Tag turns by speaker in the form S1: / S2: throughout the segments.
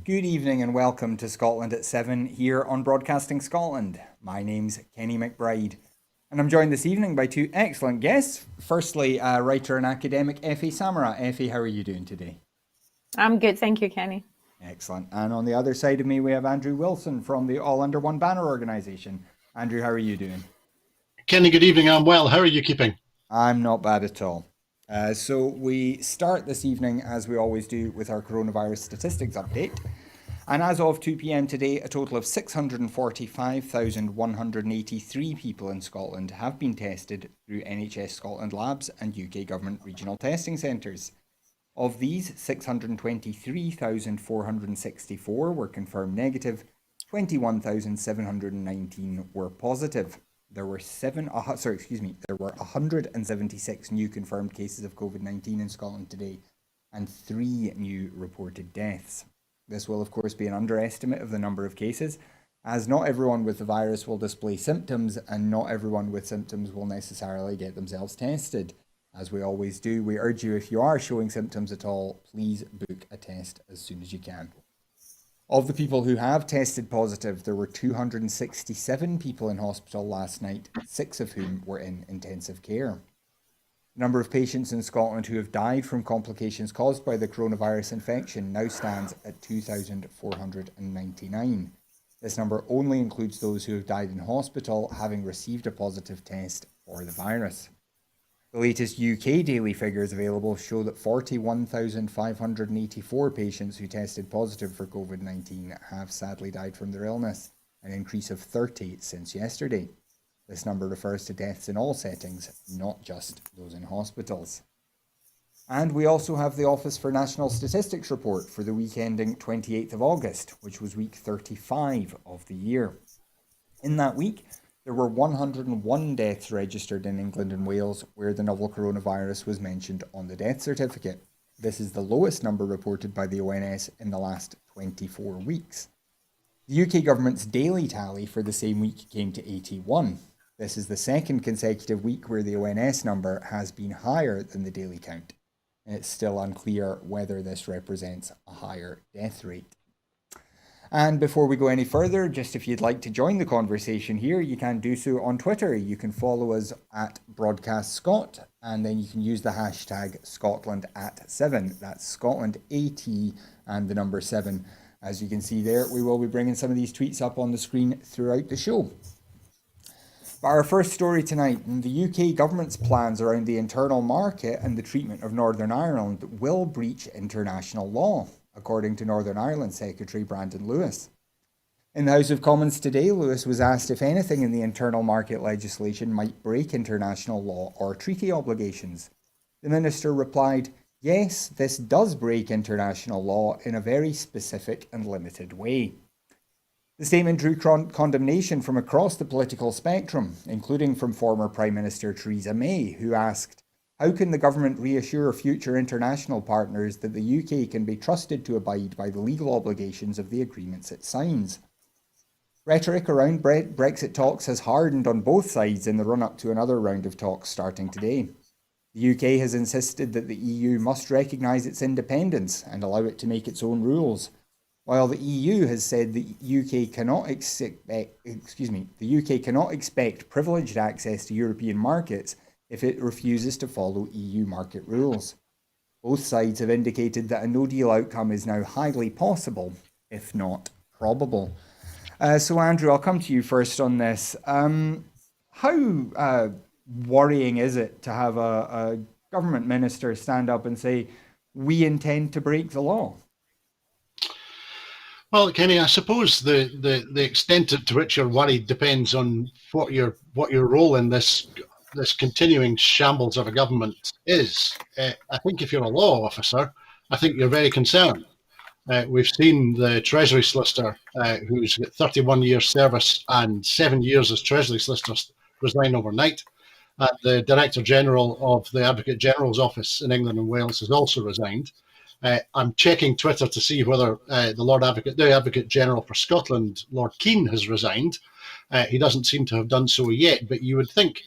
S1: Good evening and welcome to Scotland at 7 here on Broadcasting Scotland. My name's Kenny McBride and I'm joined this evening by two excellent guests. Firstly, writer and academic Effie Samara. Effie, how are you doing today?
S2: I'm good, thank you, Kenny.
S1: Excellent. And on the other side of me, we have Andrew Wilson from the All Under One Banner organisation. Andrew, how are you doing?
S3: Kenny, good evening. I'm well. How are you keeping?
S1: I'm not bad at all. So we start this evening, as we always do, with our coronavirus statistics update. And as of 2 p.m. today, a total of 645,183 people in Scotland have been tested through NHS Scotland labs and UK Government regional testing centres. Of these, 623,464 were confirmed negative, 21,719 were positive. There were 176 new confirmed cases of COVID-19 in Scotland today, and 3 new reported deaths. This will, of course, be an underestimate of the number of cases, as not everyone with the virus will display symptoms, and not everyone with symptoms will necessarily get themselves tested. As we always do, we urge you, if you are showing symptoms at all, please book a test as soon as you can. Of the people who have tested positive, there were 267 people in hospital last night, 6 of whom were in intensive care. The number of patients in Scotland who have died from complications caused by the coronavirus infection now stands at 2,499. This number only includes those who have died in hospital having received a positive test for the virus. The latest UK daily figures available show that 41,584 patients who tested positive for COVID-19 have sadly died from their illness, an increase of 30 since yesterday. This number refers to deaths in all settings, not just those in hospitals. And we also have the Office for National Statistics report for the week ending 28th of August, which was week 35 of the year. In that week, there were 101 deaths registered in England and Wales where the novel coronavirus was mentioned on the death certificate. This is the lowest number reported by the ONS in the last 24 weeks. The UK government's daily tally for the same week came to 81. This is the second consecutive week where the ONS number has been higher than the daily count, and it's still unclear whether this represents a higher death rate. And before we go any further, just if you'd like to join the conversation here, you can do so on Twitter. You can follow us at Broadcast Scot, and then you can use the hashtag Scotland at 7. That's Scotland AT and the number 7. As you can see there, we will be bringing some of these tweets up on the screen throughout the show. But our first story tonight, the UK government's plans around the internal market and the treatment of Northern Ireland will breach international law, according to Northern Ireland Secretary Brandon Lewis. In the House of Commons today, Lewis was asked if anything in the internal market legislation might break international law or treaty obligations. The minister replied, "Yes, this does break international law in a very specific and limited way." The statement drew condemnation from across the political spectrum, including from former Prime Minister Theresa May, who asked, "How can the government reassure future international partners that the UK can be trusted to abide by the legal obligations of the agreements it signs?" Rhetoric around Brexit talks has hardened on both sides in the run-up to another round of talks starting today. The UK has insisted that the EU must recognise its independence and allow it to make its own rules, while the EU has said the UK cannot expect privileged access to European markets if it refuses to follow EU market rules. Both sides have indicated that a no-deal outcome is now highly possible, if not probable. So Andrew, I'll come to you first on this. How worrying is it to have a government minister stand up and say, "We intend to break the law"?
S3: Well, Kenny, I suppose the extent to which you're worried depends on what your role in this continuing shambles of a government is. I think if you're a law officer, I think you're very concerned. We've seen the Treasury Solicitor, who's got 31 years service and 7 years as Treasury Solicitor, resign overnight. The Director General of the Advocate General's office in England and Wales has also resigned. I'm checking Twitter to see whether the Advocate General for Scotland, Lord Keane, has resigned. He doesn't seem to have done so yet, but you would think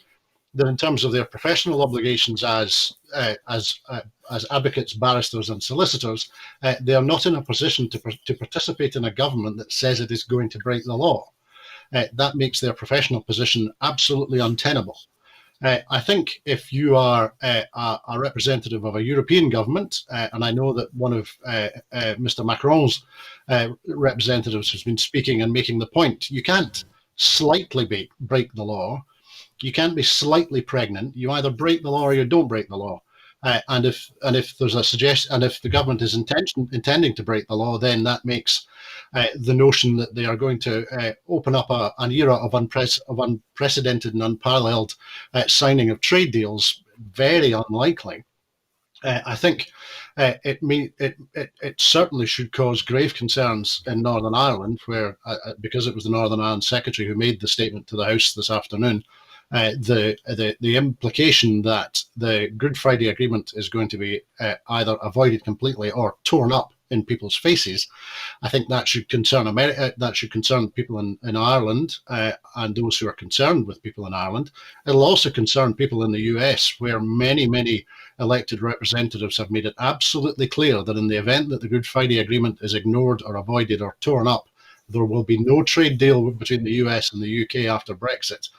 S3: that in terms of their professional obligations as advocates, barristers, and solicitors, they are not in a position to participate in a government that says it is going to break the law. That makes their professional position absolutely untenable. I think if you are a representative of a European government, and I know that one of Mr. Macron's representatives has been speaking and making the point, you can't slightly break the law. You can't be slightly pregnant. You either break the law or you don't break the law. And if there's a suggestion, and if the government is intending to break the law, then that makes the notion that they are going to open up an era of unprecedented and unparalleled signing of trade deals very unlikely. I think it certainly should cause grave concerns in Northern Ireland, where because it was the Northern Ireland Secretary who made the statement to the House this afternoon. The implication that the Good Friday Agreement is going to be either avoided completely or torn up in people's faces, I think that should concern America. That should concern people in Ireland and those who are concerned with people in Ireland. It'll also concern people in the US, where many elected representatives have made it absolutely clear that in the event that the Good Friday Agreement is ignored or avoided or torn up, there will be no trade deal between the US and the UK after Brexit.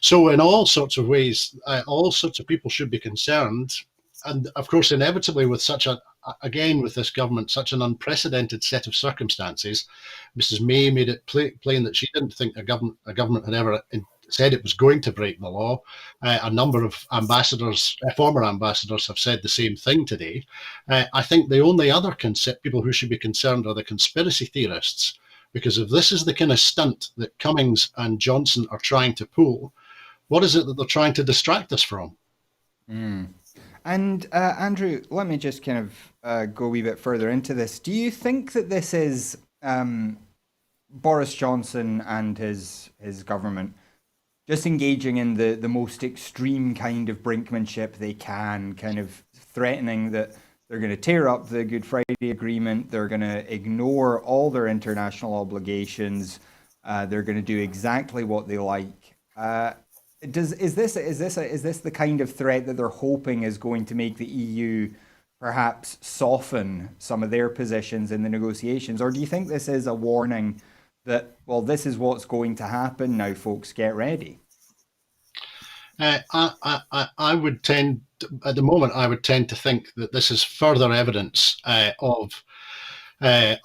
S3: So in all sorts of ways, all sorts of people should be concerned. And of course, inevitably with with this government, such an unprecedented set of circumstances, Mrs. May made it plain that she didn't think a government had ever said it was going to break the law. A number of former ambassadors have said the same thing today. I think the only other people who should be concerned are the conspiracy theorists. Because if this is the kind of stunt that Cummings and Johnson are trying to pull, what is it that they're trying to distract us from?
S1: Mm. And Andrew, let me just kind of go a wee bit further into this. Do you think that this is Boris Johnson and his government just engaging in the most extreme kind of brinkmanship they can, kind of threatening that they're going to tear up the Good Friday Agreement. They're going to ignore all their international obligations. They're going to do exactly what they like. Is this the kind of threat that they're hoping is going to make the EU perhaps soften some of their positions in the negotiations, or do you think this is a warning that, well, this is what's going to happen now, folks, get ready?
S3: I would tend, at the moment, I would tend to think that this is further evidence of a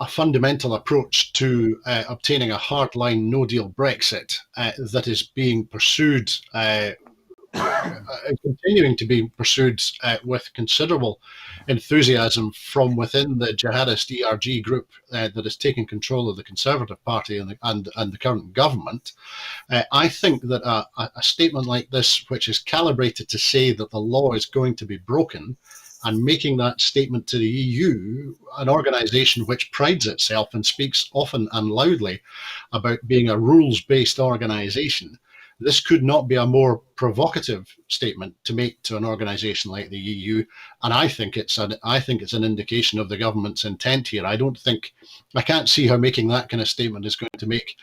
S3: fundamental approach to obtaining a hardline no-deal Brexit that is being pursued, continuing to be pursued with considerable enthusiasm from within the jihadist ERG group that is taking control of the Conservative Party and the current government. I think that a statement like this, which is calibrated to say that the law is going to be broken, and making that statement to the EU, an organisation which prides itself and speaks often and loudly about being a rules-based organisation, this could not be a more provocative statement to make to an organisation like the EU, and I think it's an indication of the government's intent here. I can't see how making that kind of statement is going to make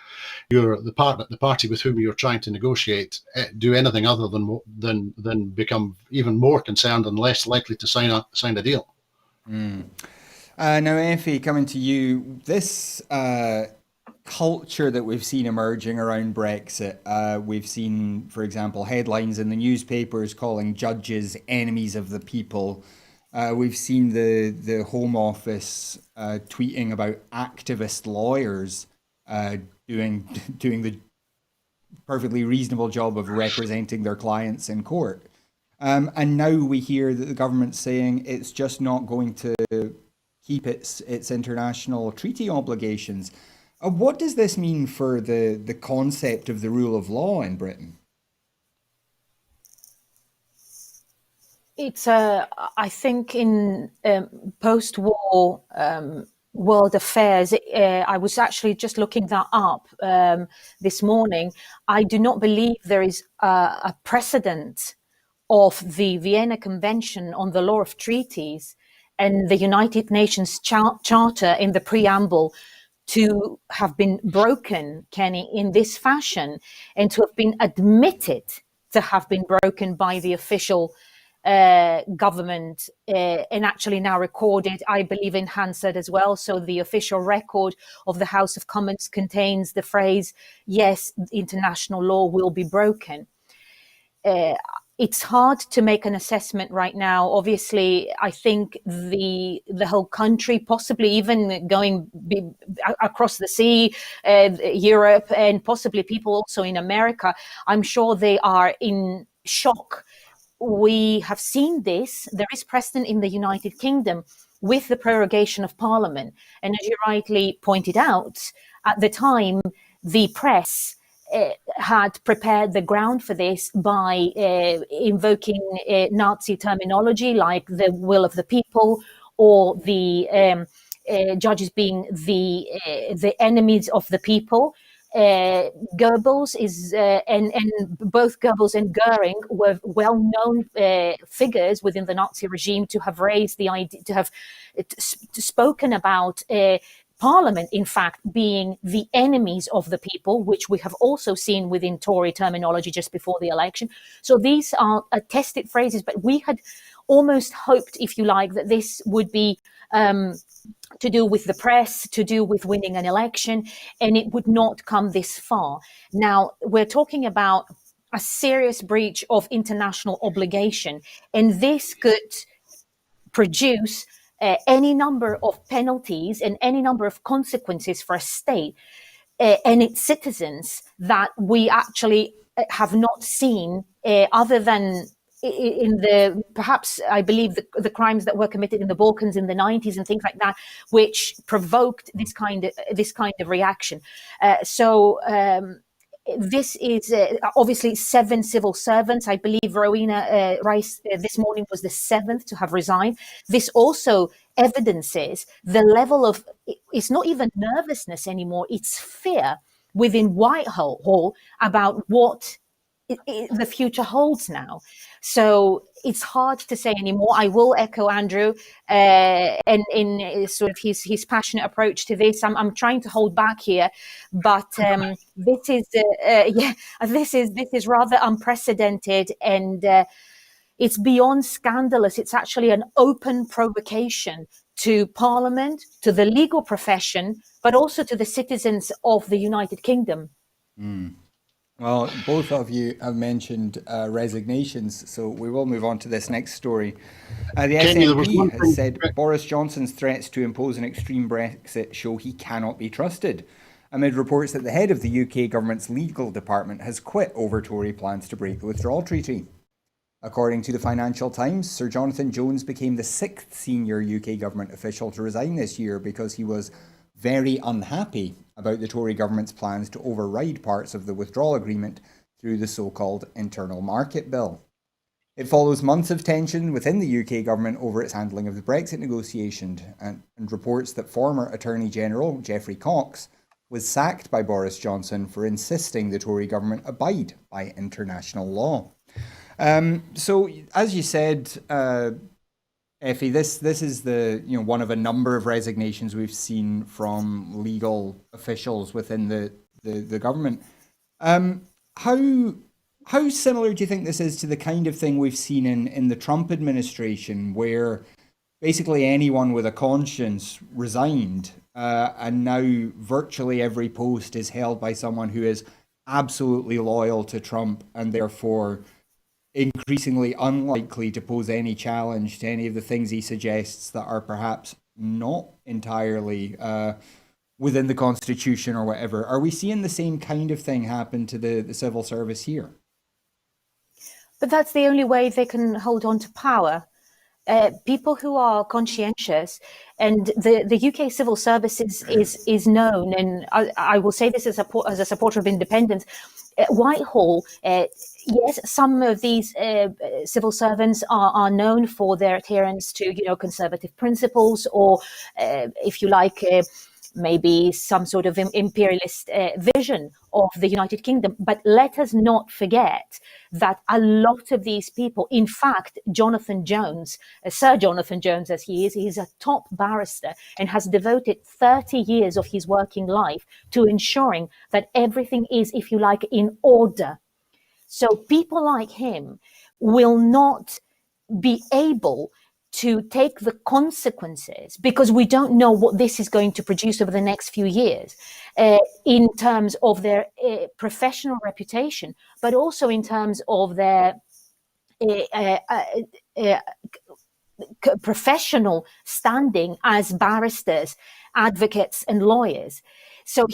S3: the party with whom you're trying to negotiate do anything other than become even more concerned and less likely to sign a deal.
S1: Mm. Now, Effie, coming to you, this culture that we've seen emerging around Brexit, we've seen, for example, headlines in the newspapers calling judges enemies of the people. We've seen the Home Office tweeting about activist lawyers doing the perfectly reasonable job of representing their clients in court. And now we hear that the government's saying it's just not going to keep its international treaty obligations. What does this mean for the concept of the rule of law in Britain?
S2: It's, I think, in post-war world affairs, I was actually just looking that up this morning. I do not believe there is a precedent of the Vienna Convention on the Law of Treaties and the United Nations Charter in the preamble to have been broken, Kenny, in this fashion, and to have been admitted to have been broken by the official government and actually now recorded, I believe, in Hansard as well. So the official record of the House of Commons contains the phrase, yes, international law will be broken. It's hard to make an assessment right now. Obviously, I think the whole country, possibly even across the sea, Europe, and possibly people also in America, I'm sure they are in shock. We have seen this. There is precedent in the United Kingdom with the prorogation of Parliament. And as you rightly pointed out, at the time, the press had prepared the ground for this by invoking Nazi terminology like the will of the people, or the judges being the enemies of the people. Goebbels is and both Goebbels and Goering were well-known figures within the Nazi regime to have raised the idea, to have spoken about Parliament, in fact, being the enemies of the people, which we have also seen within Tory terminology just before the election. So these are tested phrases, but we had almost hoped, if you like, that this would be to do with the press, to do with winning an election, and it would not come this far. Now, we're talking about a serious breach of international obligation, and this could produce any number of penalties and any number of consequences for a state and its citizens that we actually have not seen other than in the, perhaps, I believe, the crimes that were committed in the Balkans in the 90s and things like that, which provoked this kind of reaction. This is obviously 7 civil servants. I believe Rowena Rice this morning was the 7th to have resigned. This also evidences the level of, it's not even nervousness anymore, it's fear within Whitehall about what the future holds now. So it's hard to say anymore. I will echo Andrew and in sort of his passionate approach to this. I'm trying to hold back here, but this is rather unprecedented, and it's beyond scandalous. It's actually an open provocation to Parliament, to the legal profession, but also to the citizens of the United Kingdom.
S1: Well, both of you have mentioned resignations, so we will move on to this next story. The SNP has said Boris Johnson's threats to impose an extreme Brexit show he cannot be trusted, amid reports that the head of the UK government's legal department has quit over Tory plans to break the withdrawal treaty. According to the Financial Times, Sir Jonathan Jones became the 6th senior UK government official to resign this year because he was very unhappy about the Tory government's plans to override parts of the withdrawal agreement through the so-called Internal Market Bill. It follows months of tension within the UK government over its handling of the Brexit negotiation, and reports that former Attorney General Geoffrey Cox was sacked by Boris Johnson for insisting the Tory government abide by international law. So, as you said, Effie, this is the one of a number of resignations we've seen from legal officials within the government. How similar do you think this is to the kind of thing we've seen in the Trump administration, where basically anyone with a conscience resigned, and now virtually every post is held by someone who is absolutely loyal to Trump and therefore increasingly unlikely to pose any challenge to any of the things he suggests that are perhaps not entirely within the Constitution or whatever? Are we seeing the same kind of thing happen to the civil service here?
S2: But that's the only way they can hold on to power. People who are conscientious, and the UK civil service is known, and I will say this as a supporter of independence. Whitehall, yes, some of these civil servants are known for their adherence to conservative principles, or if you like, maybe some sort of imperialist vision of the United Kingdom. But let us not forget that a lot of these people, in fact, Jonathan Jones, Sir Jonathan Jones as he is, he's a top barrister and has devoted 30 years of his working life to ensuring that everything is, if you like, in order. So people like him will not be able to take the consequences, because we don't know what this is going to produce over the next few years, in terms of their professional reputation, but also in terms of their professional standing as barristers, advocates, and lawyers. So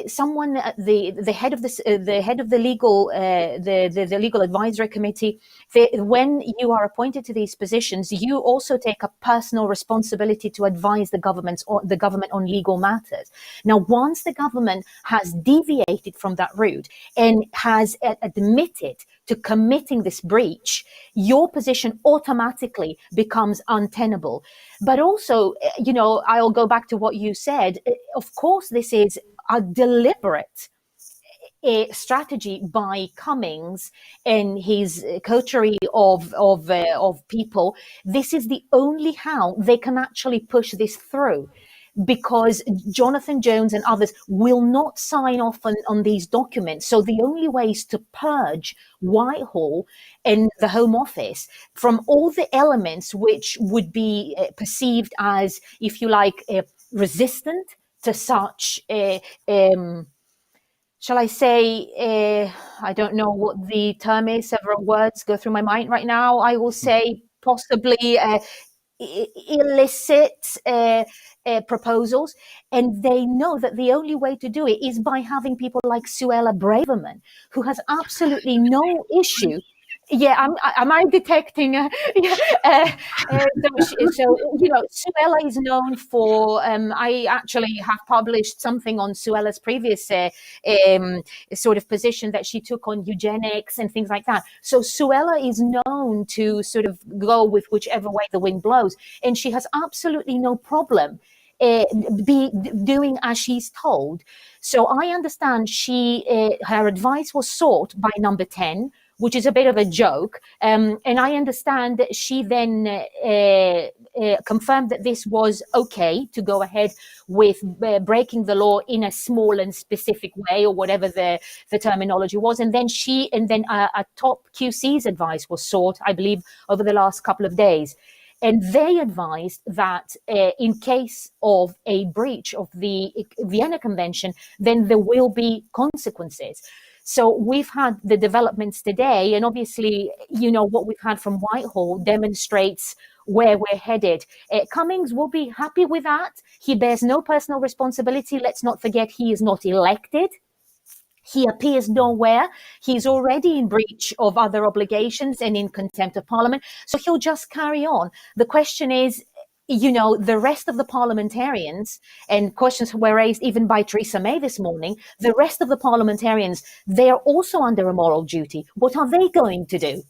S2: someone at the head of the legal advisory committee. When you are appointed to these positions, you also take a personal responsibility to advise the government on legal matters. Now, once the government has deviated from that route and has admitted to committing this breach, your position automatically becomes untenable. But also, I'll go back to what you said. Of course, this is a deliberate strategy by Cummings and his coterie of people. This is the only how they can actually push this through, because Jonathan Jones and others will not sign off on these documents. So the only way is to purge Whitehall and the Home Office from all the elements which would be perceived as, if you like, resistant to such shall I say, I don't know what the term is, several words go through my mind right now. I will say possibly illicit proposals. And they know that the only way to do it is by having people like Suella Braverman, who has absolutely no issue. Yeah, am I detecting? Yeah, Suella is known for. I actually have published something on Suella's previous sort of position that she took on eugenics and things like that. So Suella is known to sort of go with whichever way the wind blows, and she has absolutely no problem be doing as she's told. So I understand her advice was sought by Number 10, which is a bit of a joke. And I understand that she then confirmed that this was okay to go ahead with breaking the law in a small and specific way, or whatever the terminology was. And then a top QC's advice was sought, I believe, over the last couple of days. And they advised that in case of a breach of the Vienna Convention, then there will be consequences. So we've had the developments today, and obviously, what we've had from Whitehall demonstrates where we're headed. Cummings will be happy with that. He bears no personal responsibility. Let's not forget, he is not elected. He appears nowhere. He's already in breach of other obligations and in contempt of Parliament. So he'll just carry on. The question is, the rest of the parliamentarians, and questions were raised even by Theresa May this morning, the rest of the parliamentarians, they are also under a moral duty. What are they going to do?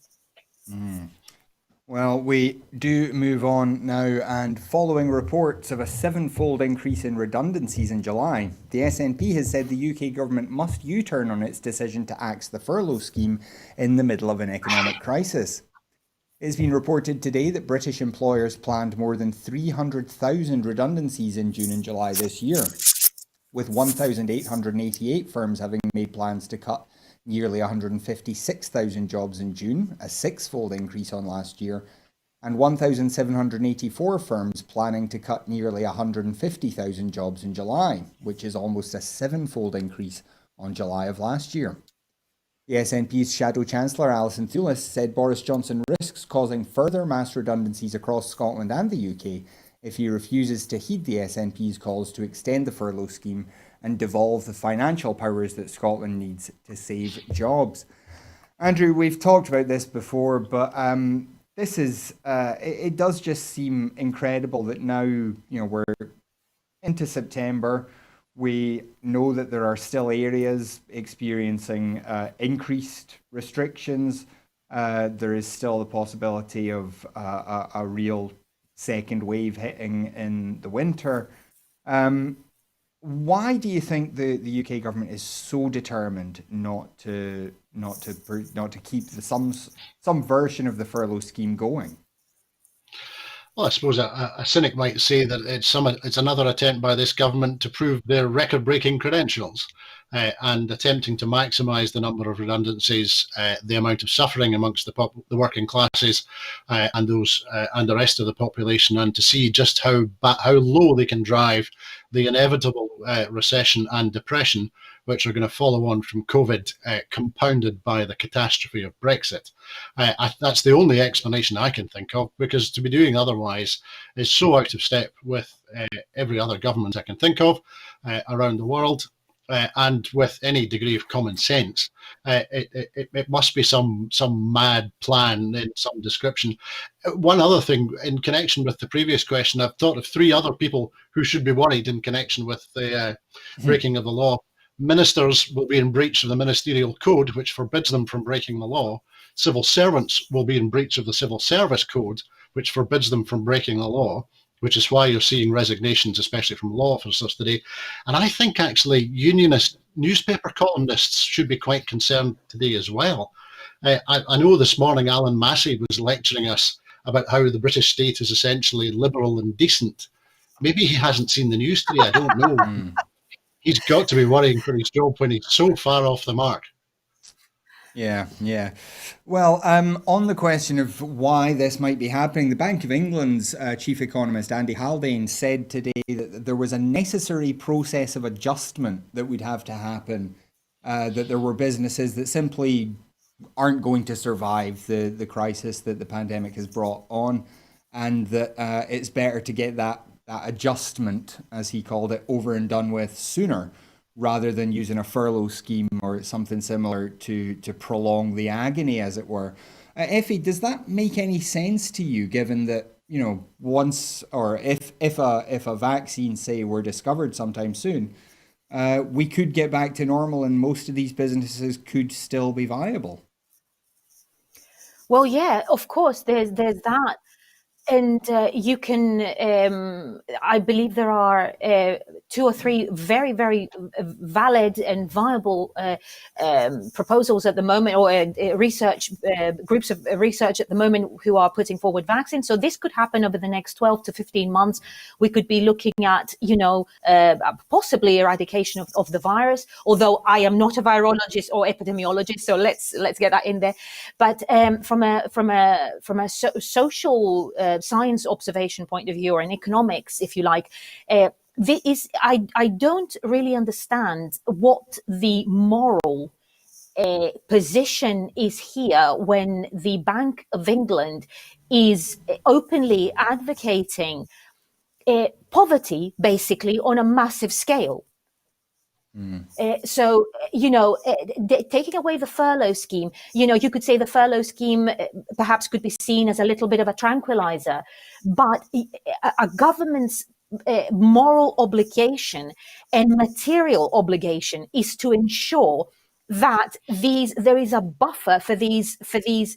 S1: Well, we do move on now, and following reports of a sevenfold increase in redundancies in July, the SNP has said the UK government must U-turn on its decision to axe the furlough scheme in the middle of an economic crisis. It's been reported today that British employers planned more than 300,000 redundancies in June and July this year, with 1,888 firms having made plans to cut nearly 156,000 jobs in June, a six-fold increase on last year, and 1,784 firms planning to cut nearly 150,000 jobs in July, which is almost a seven-fold increase on July of last year. The SNP's Shadow Chancellor Alison Thulis said Boris Johnson risks causing further mass redundancies across Scotland and the UK if he refuses to heed the SNP's calls to extend the furlough scheme and devolve the financial powers that Scotland needs to save jobs. Andrew, we've talked about this before, but this is, it does just seem incredible that now, we're into September. We know that there are still areas experiencing increased restrictions. There is still the possibility of a real second wave hitting in the winter. Why do you think the UK government is so determined not to keep some version of the furlough scheme going?
S3: Well, I suppose a cynic might say that it's another attempt by this government to prove their record-breaking credentials, and attempting to maximise the number of redundancies, the amount of suffering amongst the working classes, and those and the rest of the population, and to see just how low they can drive the inevitable recession and depression which are going to follow on from COVID, compounded by the catastrophe of Brexit. That's the only explanation I can think of, because to be doing otherwise is so out of step with every other government I can think of around the world, and with any degree of common sense. It must be some mad plan in some description. One other thing in connection with the previous question, I've thought of three other people who should be worried in connection with the breaking of the law. Ministers will be in breach of the ministerial code, which forbids them from breaking the law. Civil servants will be in breach of the civil service code, which forbids them from breaking the law, which is why you're seeing resignations, especially from law officers today. And I think actually unionist newspaper columnists should be quite concerned today as well. I know this morning Alan Massey was lecturing us about how the British state is essentially liberal and decent. Maybe he hasn't seen the news today, I don't know. He's got to be worrying for his job when he's so far off the mark.
S1: Yeah, yeah. Well, on the question of why this might be happening, the Bank of England's chief economist, Andy Haldane, said today that there was a necessary process of adjustment that would have to happen, that there were businesses that simply aren't going to survive the crisis that the pandemic has brought on, and that it's better to get that adjustment, as he called it, over and done with sooner, rather than using a furlough scheme or something similar to prolong the agony, as it were. Effie, does that make any sense to you, given that, you know, once, or if a vaccine, say, were discovered sometime soon, we could get back to normal and most of these businesses could still be viable?
S2: Well, yeah, of course, there's that. And you can, I believe there are two or three very, very valid and viable proposals at the moment, or research groups of research at the moment who are putting forward vaccines. So this could happen over the next 12 to 15 months. We could be looking at, possibly eradication of the virus, although I am not a virologist or epidemiologist, so let's get that in there. But from a social science observation point of view, or an economics, if you like, I don't really understand what the moral position is here when the Bank of England is openly advocating poverty, basically, on a massive scale. So, taking away the furlough scheme, you could say the furlough scheme perhaps could be seen as a little bit of a tranquilizer, but a government's moral obligation and material obligation is to ensure that there is a buffer for these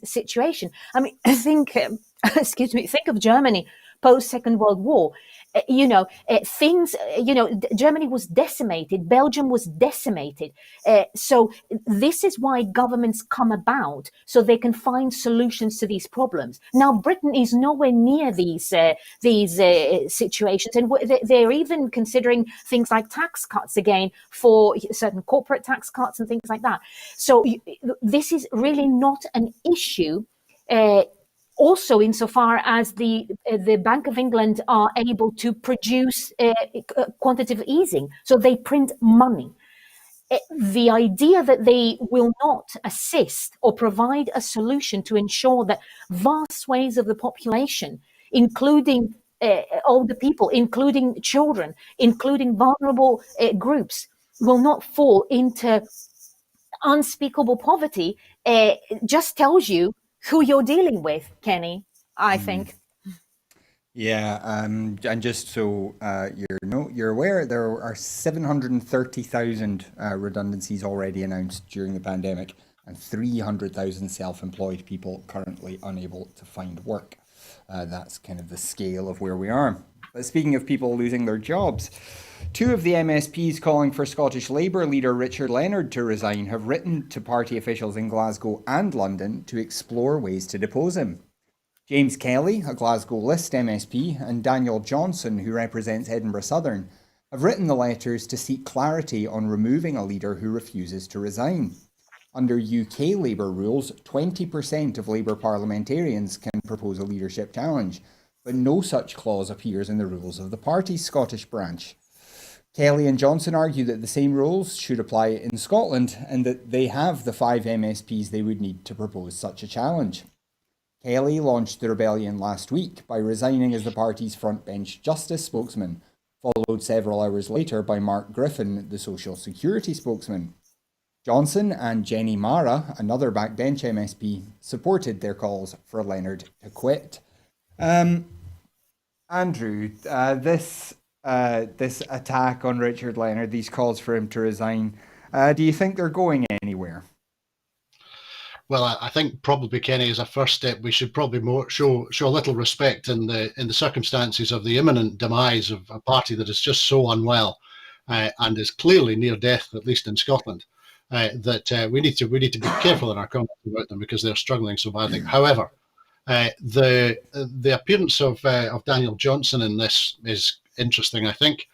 S2: situations. I mean, think of Germany post Second World War. Germany was decimated, Belgium was decimated. So this is why governments come about, so they can find solutions to these problems. Now, Britain is nowhere near these situations, and they're even considering things like tax cuts again, for certain corporate tax cuts and things like that. So this is really not an issue. Also, insofar as the Bank of England are able to produce quantitative easing, so they print money. The idea that they will not assist or provide a solution to ensure that vast swathes of the population, including older people, including children, including vulnerable groups, will not fall into unspeakable poverty, just tells you who you're dealing with, Kenny, I think.
S1: Yeah, and just so you're aware, there are 730,000 redundancies already announced during the pandemic, and 300,000 self-employed people currently unable to find work. That's kind of the scale of where we are. But speaking of people losing their jobs, two of the MSPs calling for Scottish Labour leader Richard Leonard to resign have written to party officials in Glasgow and London to explore ways to depose him. James Kelly, a Glasgow List MSP, and Daniel Johnson, who represents Edinburgh Southern, have written the letters to seek clarity on removing a leader who refuses to resign. Under UK Labour rules, 20% of Labour parliamentarians can propose a leadership challenge, but no such clause appears in the rules of the party's Scottish branch. Kelly and Johnson argue that the same rules should apply in Scotland and that they have the 5 MSPs they would need to propose such a challenge. Kelly launched the rebellion last week by resigning as the party's frontbench justice spokesman, followed several hours later by Mark Griffin, the social security spokesman. Johnson and Jenny Mara, another backbench MSP, supported their calls for Leonard to quit. Andrew, this attack on Richard Leonard, these calls for him to resign, do you think they're going anywhere?
S3: Well, I think probably, Kenny, as a first step, we should probably show a little respect in the circumstances of the imminent demise of a party that is just so unwell and is clearly near death, at least in Scotland. That we need to be careful in our comments about them because they're struggling so badly. However, the appearance of Daniel Johnson in this is interesting, I think,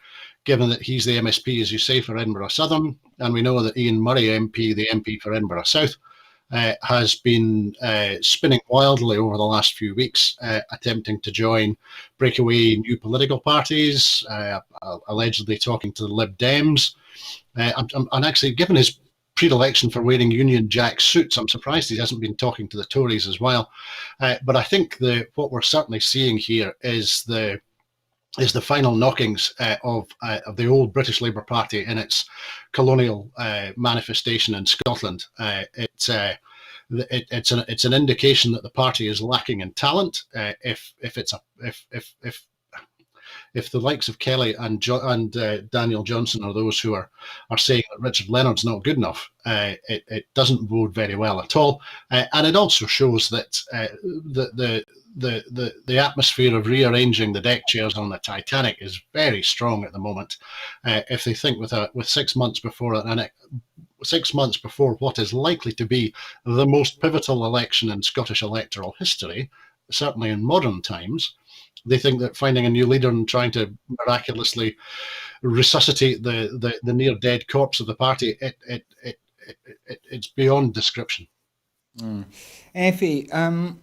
S3: given that he's the MSP, as you say, for Edinburgh Southern, and we know that Ian Murray MP, the MP for Edinburgh South, has been spinning wildly over the last few weeks, attempting to join breakaway new political parties, allegedly talking to the Lib Dems, and actually, given his predilection for wearing Union Jack suits, I'm surprised he hasn't been talking to the Tories as well. But I think what we're certainly seeing here is the final knockings of the old British Labour Party in its colonial manifestation in Scotland. It's an indication that the party is lacking in talent. If the likes of Kelly and Daniel Johnson are those who are saying that Richard Leonard's not good enough, it doesn't bode very well at all, and it also shows that the atmosphere of rearranging the deck chairs on the Titanic is very strong at the moment. If they think with 6 months before 6 months before what is likely to be the most pivotal election in Scottish electoral history, certainly in modern times, they think that finding a new leader and trying to miraculously resuscitate the near dead corpse of the party, it's beyond description.
S1: Effie,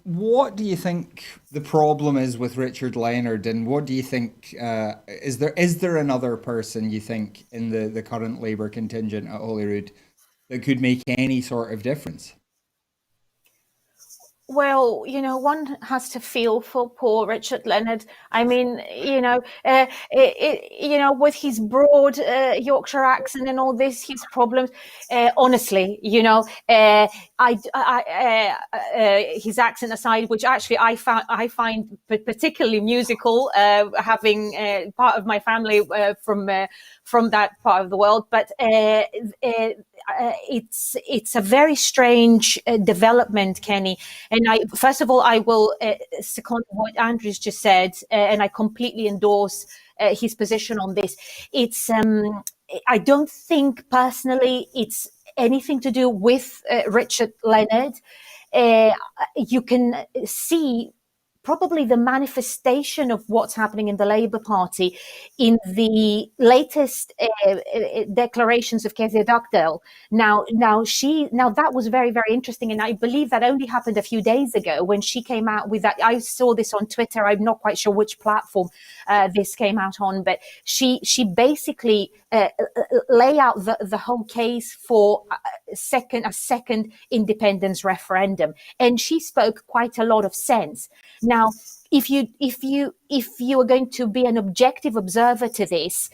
S1: what do you think the problem is with Richard Leonard, and what do you think is there another person you think in the current Labour contingent at Holyrood that could make any sort of difference?
S2: Well, one has to feel for poor Richard Leonard. I mean, with his broad Yorkshire accent and all this, his problems. Honestly, his accent aside, which actually I find particularly musical, having part of my family from that part of the world, but it's a very strange development, Kenny. And first of all, I will second what Andrew's just said, and I completely endorse his position on this. It's I don't think personally it's anything to do with Richard Leonard. You can see probably the manifestation of what's happening in the Labour Party in the latest declarations of Kezia Dugdale. Now that was very, very interesting, and I believe that only happened a few days ago when she came out with that. I saw this on Twitter. I'm not quite sure which platform this came out on, but she basically lay out the whole case for a second independence referendum, and she spoke quite a lot of sense. Now, if you are going to be an objective observer to this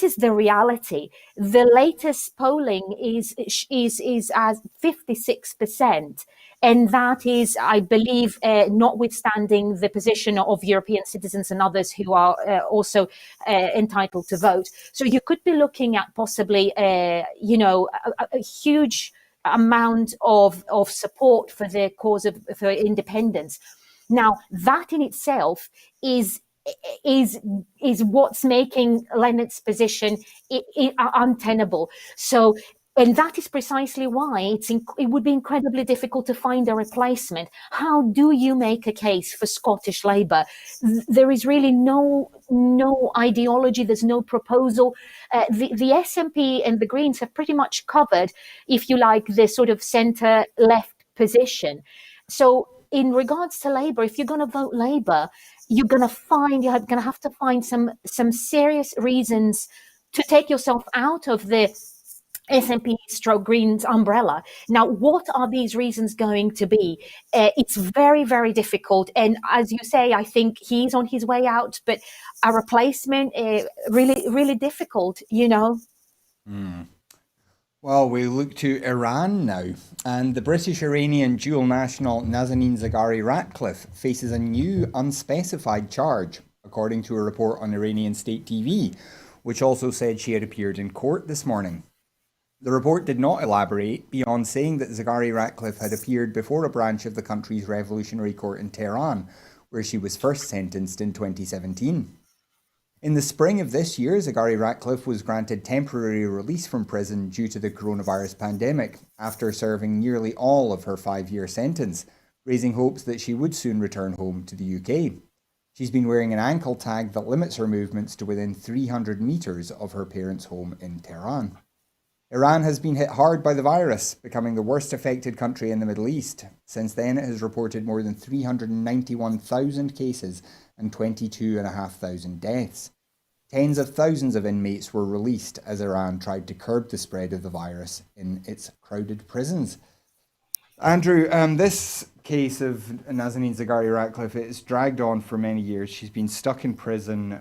S2: is the reality. The latest polling is at 56%. And that is, I believe, notwithstanding the position of European citizens and others who are also entitled to vote. So you could be looking at possibly, a huge amount of support for the cause for independence. Now, that in itself is what's making Leonard's position untenable. So And that is precisely why it would be incredibly difficult to find a replacement. How do you make a case for Scottish Labour? There is really no ideology. There's no proposal. The SNP and the Greens have pretty much covered, if you like, the sort of centre-left position. So in regards to Labour, if you're going to vote Labour, you're going to have to find some serious reasons to take yourself out of the SNP/Greens umbrella. Now, what are these reasons going to be? It's very, very difficult. And as you say, I think he's on his way out, but a replacement, really, really difficult, you know.
S1: Well, we look to Iran now, and the British-Iranian dual national Nazanin Zaghari-Ratcliffe faces a new unspecified charge, according to a report on Iranian state TV, which also said she had appeared in court this morning. The report did not elaborate beyond saying that Zaghari-Ratcliffe had appeared before a branch of the country's revolutionary court in Tehran, where she was first sentenced in 2017. In the spring of this year, Zaghari-Ratcliffe was granted temporary release from prison due to the coronavirus pandemic after serving nearly all of her 5-year sentence, raising hopes that she would soon return home to the UK. She's been wearing an ankle tag that limits her movements to within 300 metres of her parents' home in Tehran. Iran has been hit hard by the virus, becoming the worst affected country in the Middle East. Since then, it has reported more than 391,000 cases and 22,500 deaths. Tens of thousands of inmates were released as Iran tried to curb the spread of the virus in its crowded prisons. Andrew, this case of Nazanin Zaghari-Ratcliffe is dragged on for many years. She's been stuck in prison,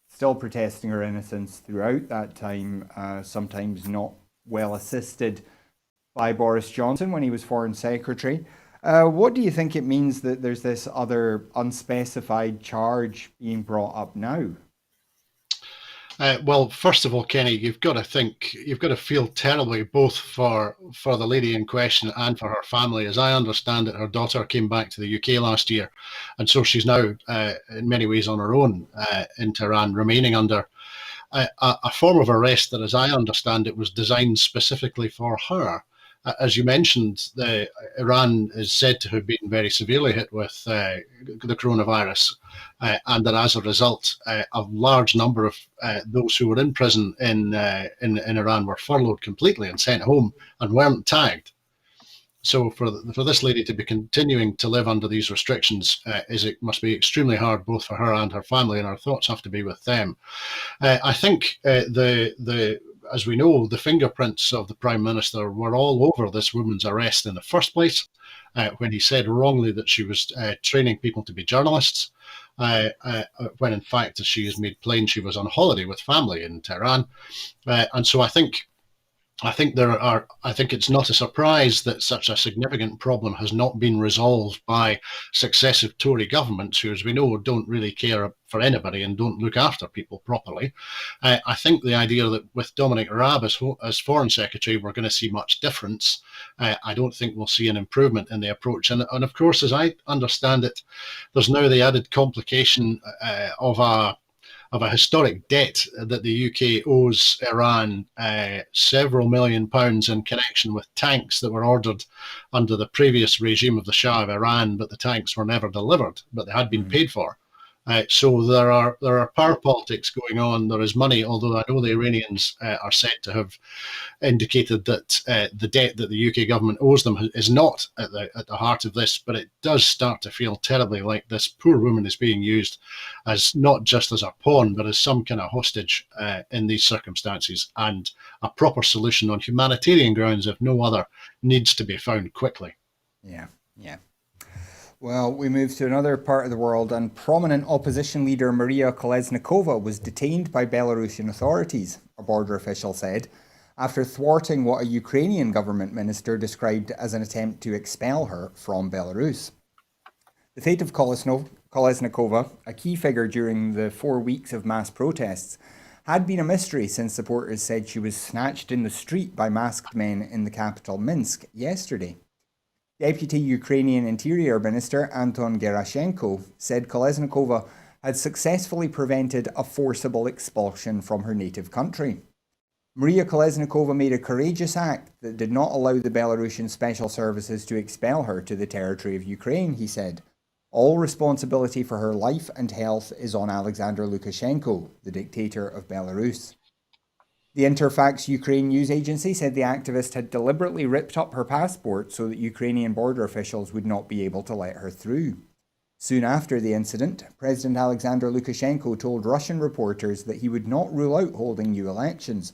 S1: still protesting her innocence throughout that time, sometimes not well assisted by Boris Johnson when he was Foreign Secretary. What do you think it means that there's this other unspecified charge being brought up now?
S3: Well, first of all, Kenny, you've got to feel terribly both for the lady in question and for her family. As I understand it, her daughter came back to the UK last year, and so she's now in many ways on her own in Tehran, remaining under a form of arrest that, as I understand it, was designed specifically for her. As you mentioned, Iran is said to have been very severely hit with the coronavirus, and that as a result, a large number of those who were in prison in Iran were furloughed completely and sent home and weren't tagged. So for this lady to be continuing to live under these restrictions, it must be extremely hard both for her and her family, and our thoughts have to be with them. I think as we know, the fingerprints of the Prime Minister were all over this woman's arrest in the first place, when he said wrongly that she was training people to be journalists, when in fact, as she has made plain, she was on holiday with family in Tehran. And so I think it's not a surprise that such a significant problem has not been resolved by successive Tory governments, who, as we know, don't really care for anybody and don't look after people properly. I think the idea that with Dominic Raab as Foreign Secretary, we're going to see much difference. I don't think we'll see an improvement in the approach. And of course, as I understand it, there's now the added complication of a historic debt that the UK owes Iran, several £million in connection with tanks that were ordered under the previous regime of the Shah of Iran, but the tanks were never delivered, but they had been paid for. So there are power politics going on. There is money, although I know the Iranians are said to have indicated that the debt that the UK government owes them is not at the heart of this, but it does start to feel terribly like this poor woman is being used as not just as a pawn, but as some kind of hostage in these circumstances, and a proper solution on humanitarian grounds, if no other, needs to be found quickly.
S1: Yeah. Well, we move to another part of the world, and prominent opposition leader Maria Kolesnikova was detained by Belarusian authorities, a border official said, after thwarting what a Ukrainian government minister described as an attempt to expel her from Belarus. The fate of Kolesnikova, a key figure during the 4 weeks of mass protests, had been a mystery since supporters said she was snatched in the street by masked men in the capital Minsk yesterday. Deputy Ukrainian Interior Minister Anton Gerashenko said Kolesnikova had successfully prevented a forcible expulsion from her native country. Maria Kolesnikova made a courageous act that did not allow the Belarusian special services to expel her to the territory of Ukraine, he said. All responsibility for her life and health is on Alexander Lukashenko, the dictator of Belarus. The Interfax Ukraine news agency said the activist had deliberately ripped up her passport so that Ukrainian border officials would not be able to let her through. Soon after the incident, President Alexander Lukashenko told Russian reporters that he would not rule out holding new elections,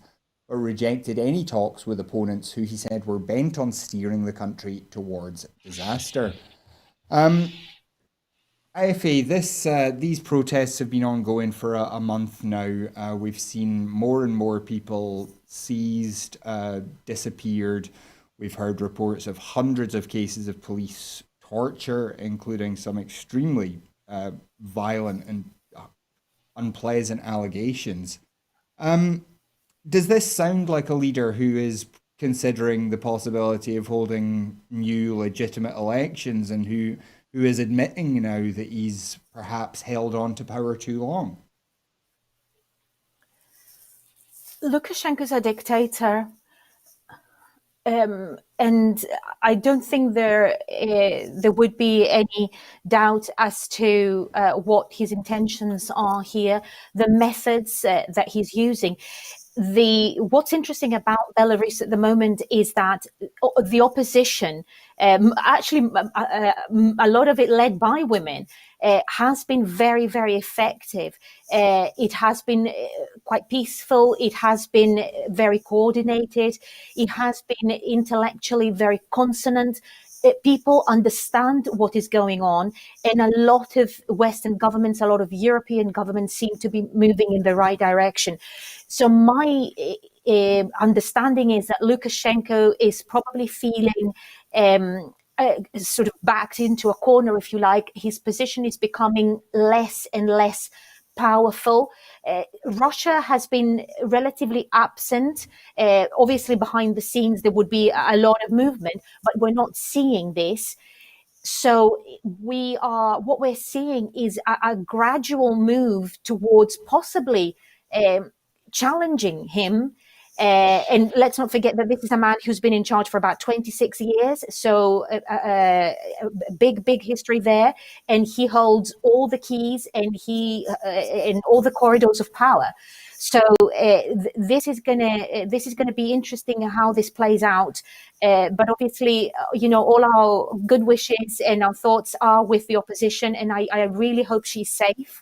S1: but rejected any talks with opponents who he said were bent on steering the country towards disaster. IFA, these protests have been ongoing for a month now. We've seen more and more people seized, disappeared. We've heard reports of hundreds of cases of police torture, including some extremely violent and unpleasant allegations. Does this sound like a leader who is considering the possibility of holding new legitimate elections and who is admitting now that he's perhaps held on to power too long?
S2: Lukashenko's a dictator, and I don't think there would be any doubt as to what his intentions are here, the methods that he's using. What's interesting about Belarus at the moment is that the opposition, actually a lot of it led by women, has been very, very effective. It has been quite peaceful. It has been very coordinated. It has been intellectually very consonant. People understand what is going on, and a lot of Western governments, a lot of European governments seem to be moving in the right direction. So my understanding is that Lukashenko is probably feeling sort of backed into a corner, if you like. His position is becoming less and less powerful. Russia has been relatively absent. Obviously, behind the scenes, there would be a lot of movement, but we're not seeing this. So what we're seeing is a gradual move towards possibly challenging him. And let's not forget that this is a man who's been in charge for about 26 years. So big history there. And he holds all the keys and and all the corridors of power. So this is gonna be interesting how this plays out. But obviously, all our good wishes and our thoughts are with the opposition. And I really hope she's safe.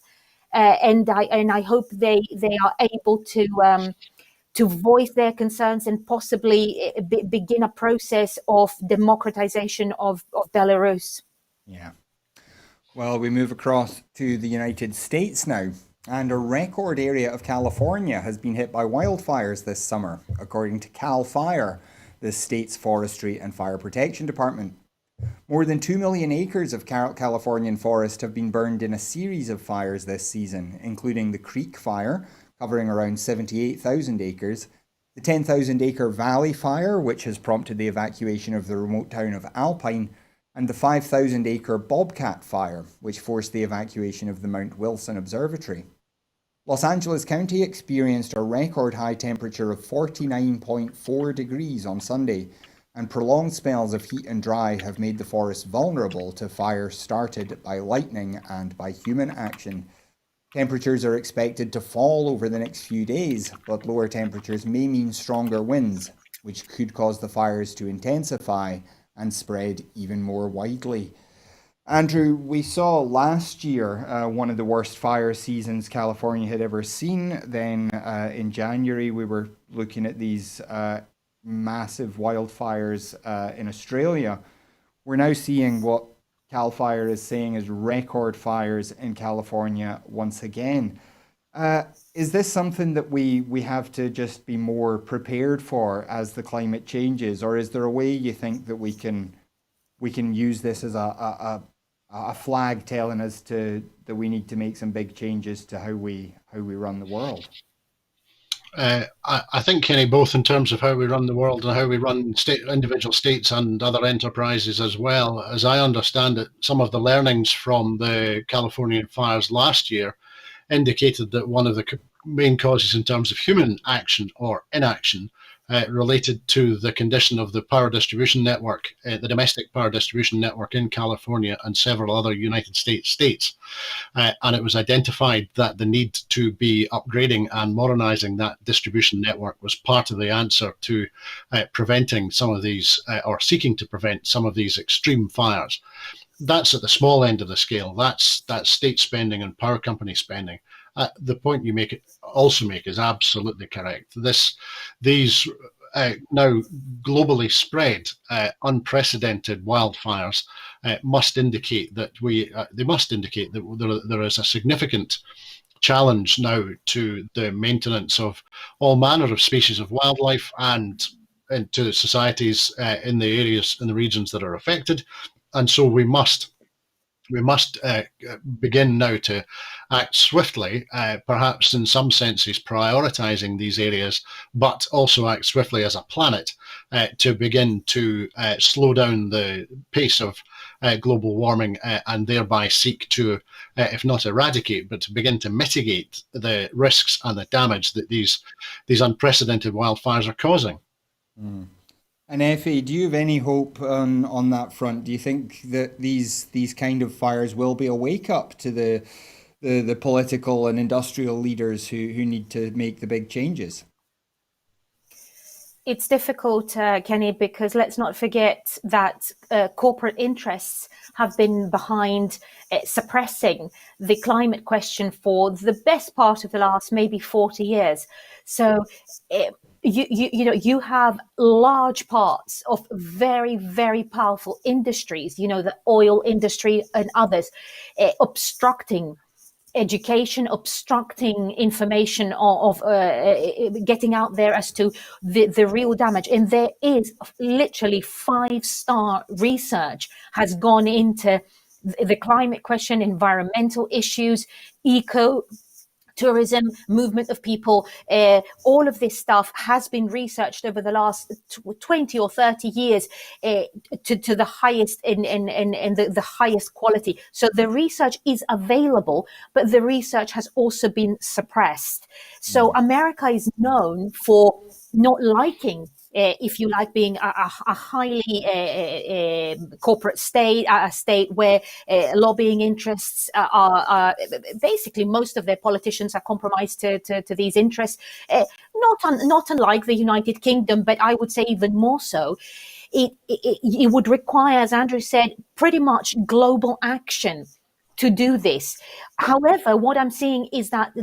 S2: And I hope they are able to voice their concerns and possibly begin a process of democratization of Belarus.
S1: Yeah. Well, we move across to the United States now, and a record area of California has been hit by wildfires this summer, according to CAL FIRE, the state's Forestry and Fire Protection Department. More than 2 million acres of Californian forest have been burned in a series of fires this season, including the Creek Fire, covering around 78,000 acres, the 10,000-acre Valley Fire, which has prompted the evacuation of the remote town of Alpine, and the 5,000-acre Bobcat Fire, which forced the evacuation of the Mount Wilson Observatory. Los Angeles County experienced a record high temperature of 49.4 degrees on Sunday, and prolonged spells of heat and dry have made the forest vulnerable to fire started by lightning and by human action. Temperatures are expected to fall over the next few days, but lower temperatures may mean stronger winds, which could cause the fires to intensify and spread even more widely. Andrew, we saw last year one of the worst fire seasons California had ever seen. Then in January, we were looking at these massive wildfires in Australia. We're now seeing what CAL FIRE is saying is record fires in California once again. Is this something that we have to just be more prepared for as the climate changes, or is there a way you think that we can use this as a flag telling us that we need to make some big changes to how we run the world?
S3: I think, Kenny, both in terms of how we run the world and how we run individual states and other enterprises as well. As I understand it, some of the learnings from the Californian fires last year indicated that one of the main causes in terms of human action or inaction related to the condition of the power distribution network, the domestic power distribution network in California and several other United States. And it was identified that the need to be upgrading and modernizing that distribution network was part of the answer to preventing some of these, or seeking to prevent some of these extreme fires. That's at the small end of the scale. That's state spending and power company spending. The point you also make is absolutely correct. These now globally spread unprecedented wildfires must indicate that there is a significant challenge now to the maintenance of all manner of species of wildlife and to societies in the regions that are affected. And so we must begin now to act swiftly, perhaps in some senses prioritizing these areas, but also act swiftly as a planet to begin to slow down the pace of global warming and thereby seek to, if not eradicate, but to begin to mitigate the risks and the damage that these unprecedented wildfires are causing.
S1: Mm. And Effie, do you have any hope on that front? Do you think that these kind of fires will be a wake up to the political and industrial leaders who need to make the big changes?
S2: It's difficult, Kenny, because let's not forget that corporate interests have been behind suppressing the climate question for the best part of the last maybe 40 years. So you have large parts of very, very powerful industries, the oil industry and others, obstructing education, obstructing information of getting out there as to the real damage. And there is literally 5-star research has gone into the climate question, environmental issues, tourism, movement of people, all of this stuff has been researched over the last 20 or 30 years to the highest in the highest quality. So the research is available, but the research has also been suppressed. So America is known for not liking, if you like, being a highly corporate state, a state where lobbying interests are basically most of their politicians are compromised to these interests. Not unlike the United Kingdom, but I would say even more so. It would require, as Andrew said, pretty much global action to do this. However, what I'm seeing is that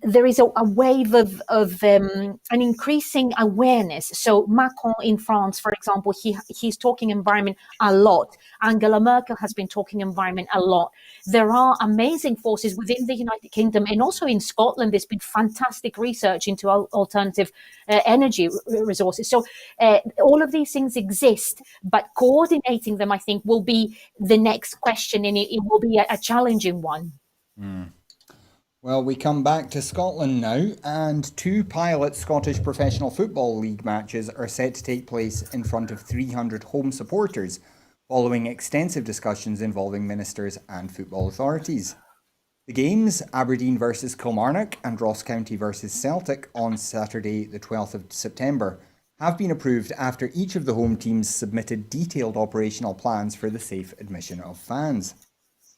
S2: there is a wave of an increasing awareness. So Macron in France, for example, he's talking environment a lot. Angela Merkel has been talking environment a lot. There are amazing forces within the United Kingdom and also in Scotland. There's been fantastic research into alternative energy resources. So all of these things exist, but coordinating them, I think, will be the next question, and it will be a challenging one.
S1: Mm. Well, we come back to Scotland now, and 2 pilot Scottish Professional Football League matches are set to take place in front of 300 home supporters, following extensive discussions involving ministers and football authorities. The games, Aberdeen versus Kilmarnock and Ross County versus Celtic on Saturday the 12th of September, have been approved after each of the home teams submitted detailed operational plans for the safe admission of fans.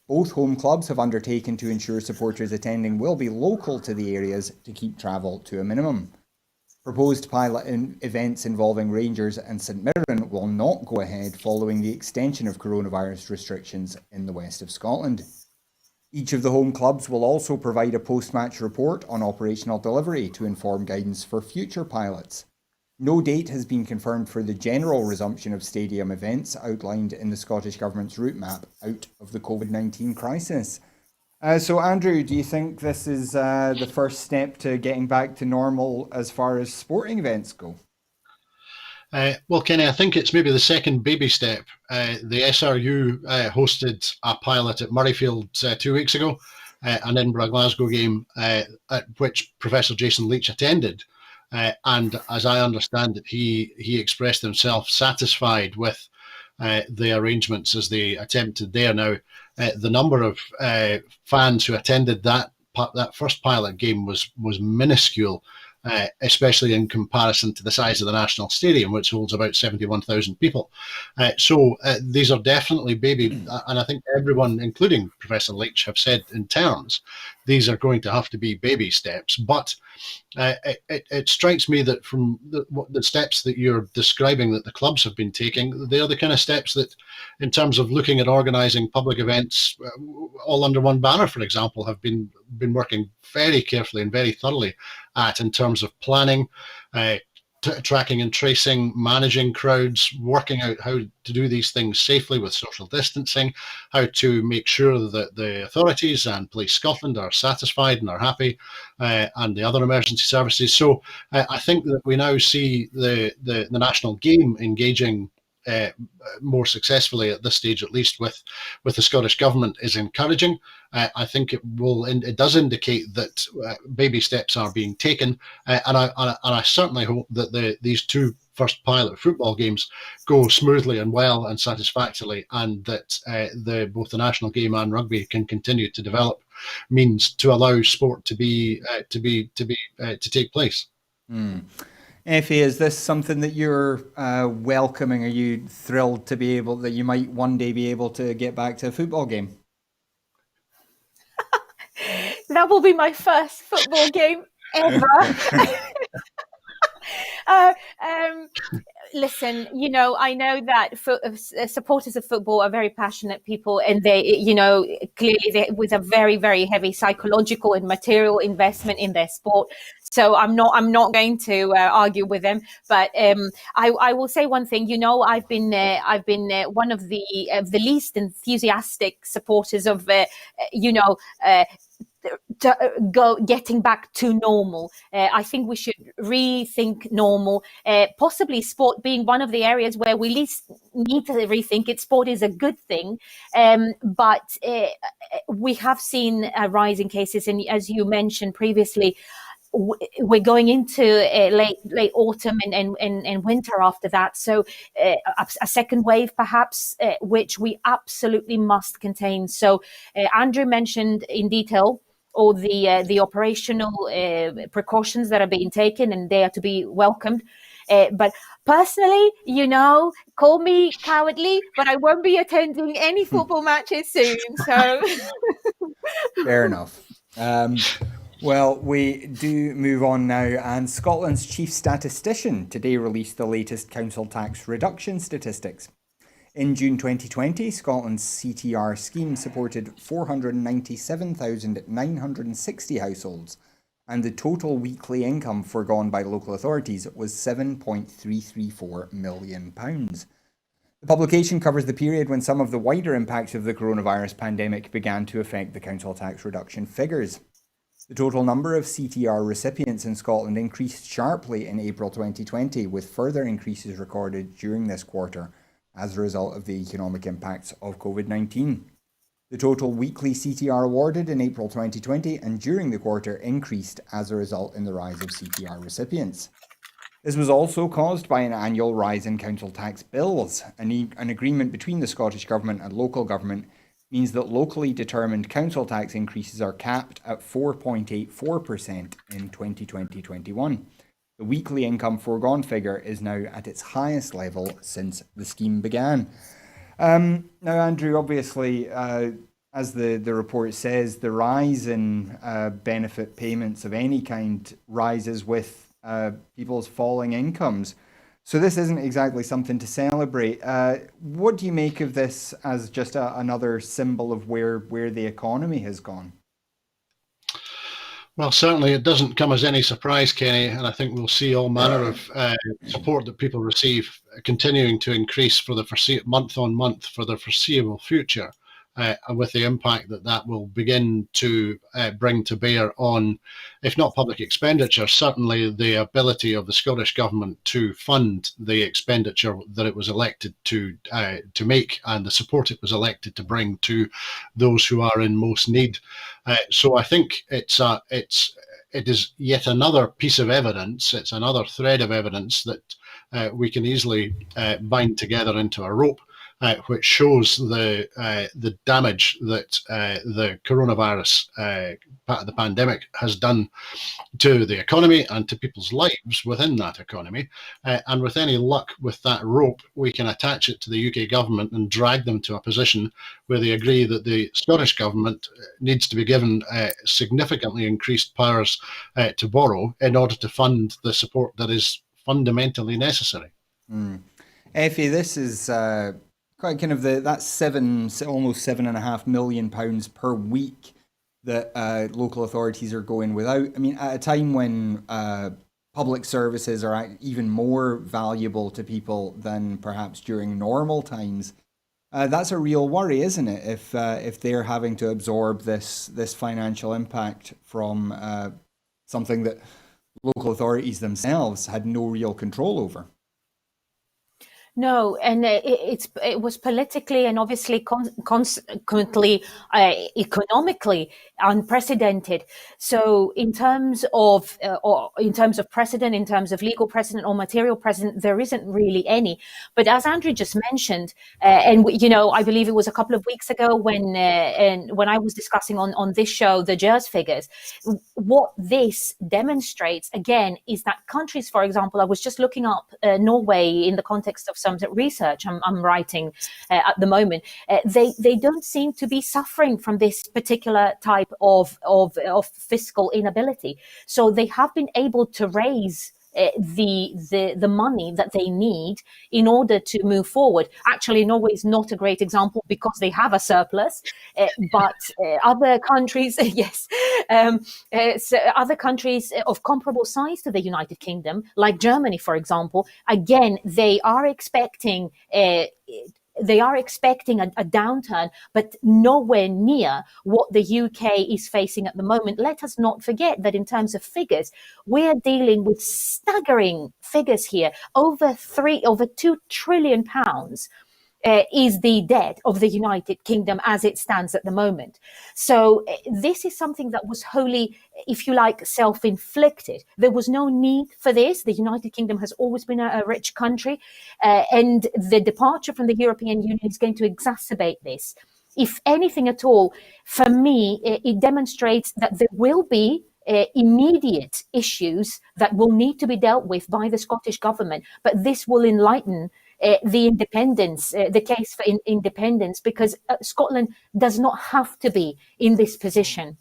S1: Both home clubs have undertaken to ensure supporters attending will be local to the areas to keep travel to a minimum. Proposed pilot events involving Rangers and St Mirren will not go ahead following the extension of coronavirus restrictions in the west of Scotland. Each of the home clubs will also provide a post-match report on operational delivery to inform guidance for future pilots. No date has been confirmed for the general resumption of stadium events outlined in the Scottish Government's route map out of the COVID-19 crisis. So Andrew, do you think this is the first step to getting back to normal as far as sporting events go?
S3: Well, Kenny, I think it's maybe the second baby step. The SRU hosted a pilot at Murrayfield 2 weeks ago, an Edinburgh-Glasgow game at which Professor Jason Leach attended. And as I understand it, he expressed himself satisfied with the arrangements as they attempted there. Now, the number of fans who attended that first pilot game was minuscule, especially in comparison to the size of the National Stadium, which holds about 71,000 people. So these are definitely baby, and I think everyone, including Professor Leach, have said in terms, these are going to have to be baby steps. But it strikes me that from the steps that you're describing that the clubs have been taking, they are the kind of steps that, in terms of looking at organising public events, all under one banner, for example, have been working very carefully and very thoroughly at, in terms of planning, tracking and tracing, managing crowds, working out how to do these things safely with social distancing, how to make sure that the authorities and Police Scotland are satisfied and are happy, and the other emergency services. So I think that we now see the national game engaging more successfully at this stage, at least with the Scottish Government, is encouraging. I think it does indicate that baby steps are being taken, and I certainly hope that these two first pilot football games go smoothly and well and satisfactorily, and that both the national game and rugby can continue to develop means to allow sport to take place.
S1: Effie, is this something that you're welcoming? Are you thrilled to be able, that you might one day be able to get back to a football game?
S2: That will be my first football game ever. Listen, I know that supporters of football are very passionate people, and they, clearly with a very, very heavy psychological and material investment in their sport. So I'm not going to argue with them, but I will say one thing. I've been one of the least enthusiastic supporters of getting back to normal. I think we should rethink normal, possibly sport being one of the areas where we least need to rethink it. Sport is a good thing, but we have seen a rise in cases, and as you mentioned previously, we're going into late autumn and winter after that. So a second wave, perhaps, which we absolutely must contain. So Andrew mentioned in detail all the operational precautions that are being taken, and they are to be welcomed. But personally, call me cowardly, but I won't be attending any football matches soon. So
S1: fair enough. Well, we do move on now, and Scotland's chief statistician today released the latest council tax reduction statistics. In June 2020, Scotland's CTR scheme supported 497,960 households, and the total weekly income foregone by local authorities was £7.334 million. The publication covers the period when some of the wider impacts of the coronavirus pandemic began to affect the council tax reduction figures. The total number of CTR recipients in Scotland increased sharply in April 2020, with further increases recorded during this quarter as a result of the economic impacts of COVID-19. The total weekly CTR awarded in April 2020 and during the quarter increased as a result in the rise of CTR recipients. This was also caused by an annual rise in council tax bills. An agreement between the Scottish Government and local government means that locally determined council tax increases are capped at 4.84% in 2020-21. The weekly income foregone figure is now at its highest level since the scheme began. Now, Andrew, obviously, as the report says, the rise in benefit payments of any kind rises with people's falling incomes. So this isn't exactly something to celebrate. What do you make of this as just another symbol of where the economy has gone?
S3: Well, certainly it doesn't come as any surprise, Kenny, and I think we'll see all manner of support that people receive continuing to increase for the month on month for the foreseeable future, and with the impact that will begin to bring to bear on, if not public expenditure, certainly the ability of the Scottish Government to fund the expenditure that it was elected to make, and the support it was elected to bring to those who are in most need. So I think it is yet another piece of evidence. It's another thread of evidence that we can easily bind together into a rope, which shows the damage that the coronavirus part of the pandemic has done to the economy and to people's lives within that economy. And with any luck with that rope, we can attach it to the UK government and drag them to a position where they agree that the Scottish government needs to be given significantly increased powers to borrow in order to fund the support that is fundamentally necessary.
S1: Effie, this is quite kind of that's almost £7.5 million per week that local authorities are going without. I mean, at a time when public services are even more valuable to people than perhaps during normal times, that's a real worry, isn't it? If they're having to absorb this financial impact from something that local authorities themselves had no real control over.
S2: No, and it was politically and obviously consequently economically unprecedented. So in terms of precedent, in terms of legal precedent or material precedent, there isn't really any. But as Andrew just mentioned, I believe it was a couple of weeks ago when I was discussing on this show the JERS figures, what this demonstrates again is that countries, for example, I was just looking up Norway in the context of some research I'm writing at the moment. They don't seem to be suffering from this particular type of fiscal inability. So they have been able to raise the money that they need in order to move forward. Actually, Norway is not a great example because they have a surplus, but other countries, yes, so other countries of comparable size to the United Kingdom, like Germany, for example, again, they are expecting a downturn, but nowhere near what the UK is facing at the moment. Let us not forget that in terms of figures, we're dealing with staggering figures here. Over £2 trillion is the debt of the United Kingdom as it stands at the moment. So this is something that was wholly, if you like, self-inflicted. There was no need for this. The United Kingdom has always been a rich country, and the departure from the European Union is going to exacerbate this. If anything at all, for me, it demonstrates that there will be immediate issues that will need to be dealt with by the Scottish government, but this will enlighten the case for independence, because Scotland does not have to be in this position.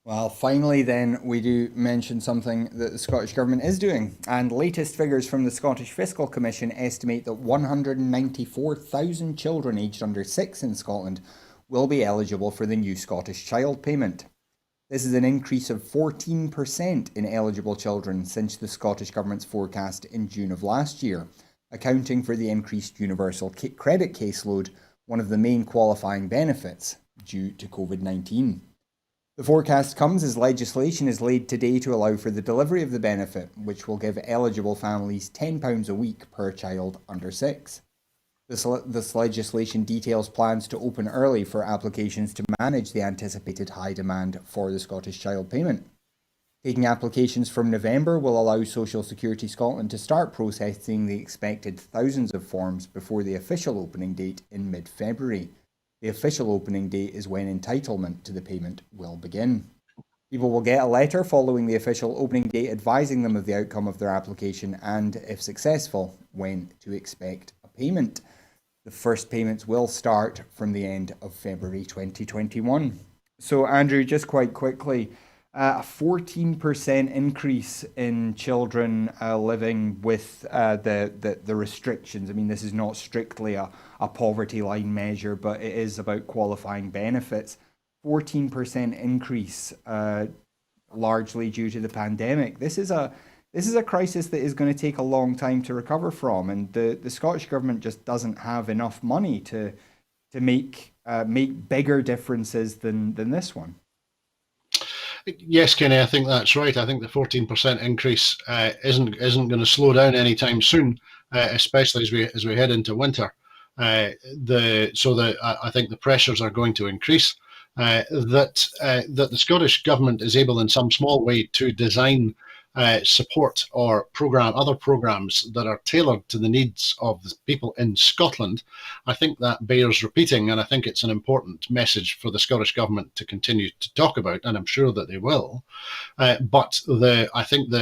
S1: Well, finally then, we do mention something that the Scottish Government is doing, and latest figures from the Scottish Fiscal Commission estimate that 194,000 children aged under 6 in Scotland will be eligible for the new Scottish Child Payment. This is an increase of 14% in eligible children since the Scottish Government's forecast in June of last year, accounting for the increased universal credit caseload, one of the main qualifying benefits due to COVID-19. The forecast comes as legislation is laid today to allow for the delivery of the benefit, which will give eligible families £10 a week per child under 6. This legislation details plans to open early for applications to manage the anticipated high demand for the Scottish Child Payment. Taking applications from November will allow Social Security Scotland to start processing the expected thousands of forms before the official opening date in mid-February. The official opening date is when entitlement to the payment will begin. People will get a letter following the official opening date advising them of the outcome of their application and, if successful, when to expect a payment. The first payments will start from the end of February 2021. So, Andrew, just quite quickly, a 14% increase in children living with the restrictions. I mean, this is not strictly a poverty line measure, but it is about qualifying benefits. 14% increase, largely due to the pandemic. This is a crisis that is going to take a long time to recover from, and the Scottish Government just doesn't have enough money to make bigger differences than this one.
S3: Yes, Kenny, I think that's right. I think the 14% increase isn't going to slow down anytime soon, especially as we head into winter. I think the pressures are going to increase. That the Scottish Government is able, in some small way, to design support or other programs that are tailored to the needs of the people in Scotland, I think that bears repeating, and I think it's an important message for the Scottish Government to continue to talk about, and I'm sure that they will. But I think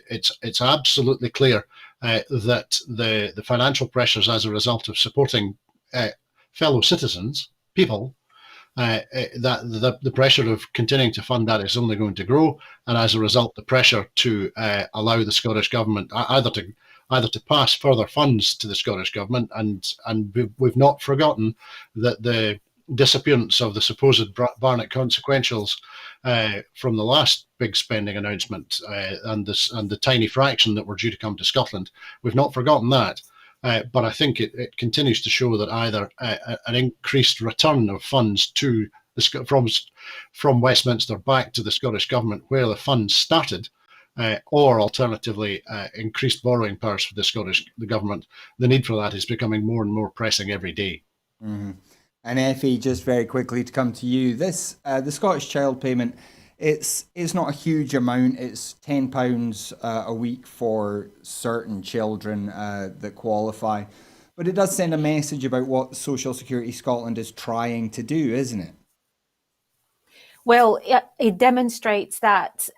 S3: it's absolutely clear that the financial pressures as a result of supporting fellow citizens, people, that the pressure of continuing to fund that is only going to grow, and as a result, the pressure to allow the Scottish Government either to pass further funds to the Scottish Government, and we've not forgotten that the disappearance of the supposed Barnett consequentials from the last big spending announcement and the tiny fraction that were due to come to Scotland. We've not forgotten that. But I think it continues to show that either an increased return of funds to from Westminster back to the Scottish Government where the funds started, or alternatively increased borrowing powers for the Government, the need for that is becoming more and more pressing every day.
S1: Mm-hmm. And Effie, just very quickly to come to you, this the Scottish Child Payment, it's not a huge amount. It's £10 a week for certain children that qualify, but it does send a message about what Social Security Scotland is trying to do, isn't it?
S2: Well, it demonstrates that,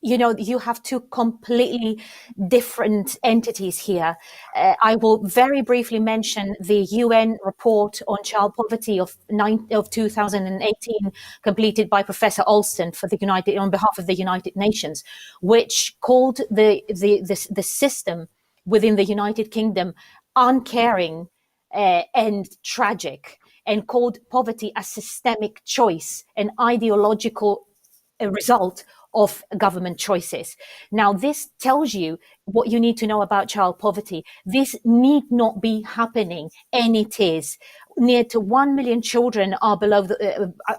S2: you have two completely different entities here. I will very briefly mention the UN report on child poverty of 2018, completed by Professor Alston on behalf of the United Nations, which called the system within the United Kingdom uncaring and tragic, and called poverty a systemic choice, an ideological result of government choices. Now, this tells you what you need to know about child poverty. This need not be happening, and it is. Near to 1 million children are below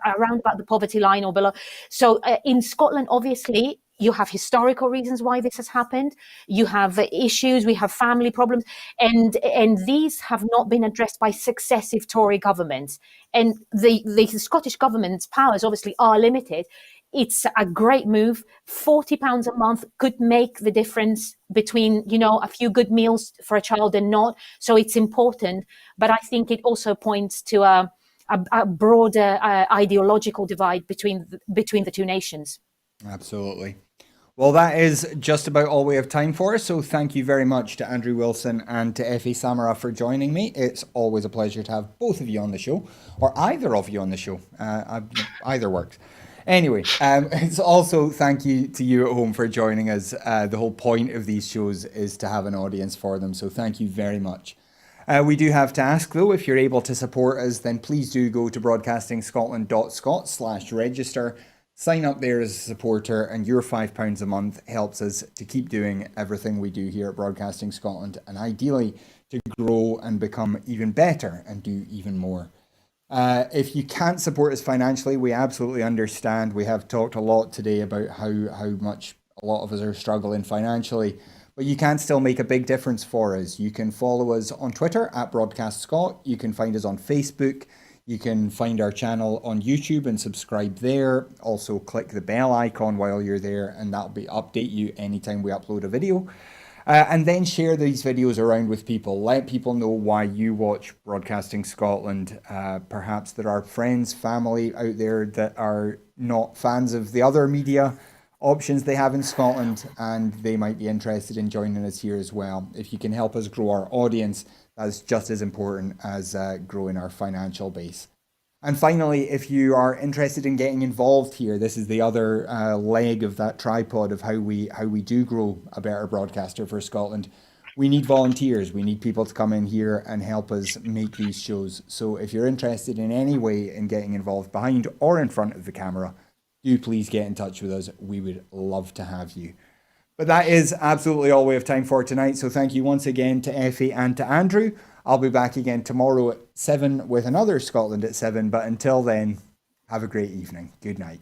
S2: around about the poverty line or below. So in Scotland, obviously, you have historical reasons why this has happened. You have issues, we have family problems, and these have not been addressed by successive Tory governments. And the Scottish government's powers obviously are limited. It's a great move. £40 a month could make the difference between, a few good meals for a child and not. So it's important. But I think it also points to a broader ideological divide between the two nations.
S1: Absolutely. Well, that is just about all we have time for. So thank you very much to Andrew Wilson and to Effie Samara for joining me. It's always a pleasure to have both of you on the show, or either of you on the show. Either works. Anyway, it's also thank you to you at home for joining us. The whole point of these shows is to have an audience for them. So thank you very much. We do have to ask, though, if you're able to support us, then please do go to broadcastingscotland.scot/register. Sign up there as a supporter, and your £5 a month helps us to keep doing everything we do here at Broadcasting Scotland, and ideally to grow and become even better and do even more. If you can't support us financially, we absolutely understand. We have talked a lot today about how much a lot of us are struggling financially, but you can still make a big difference for us. You can follow us on Twitter at Broadcast Scot. You can find us on Facebook. You can find our channel on YouTube and subscribe there. Also click the bell icon while you're there, and that'll update you anytime we upload a video. And then share these videos around with people. Let people know why you watch Broadcasting Scotland. Perhaps there are friends, family out there that are not fans of the other media options they have in Scotland, and they might be interested in joining us here as well. If you can help us grow our audience, that's just as important as growing our financial base. And finally, if you are interested in getting involved here, this is the other leg of that tripod of how we do grow a better broadcaster for Scotland. We need volunteers. We need people to come in here and help us make these shows. So if you're interested in any way in getting involved behind or in front of the camera, do please get in touch with us. We would love to have you. But that is absolutely all we have time for tonight. So thank you once again to Effie and to Andrew. I'll be back again tomorrow at 7 with another Scotland at 7. But until then, have a great evening. Good night.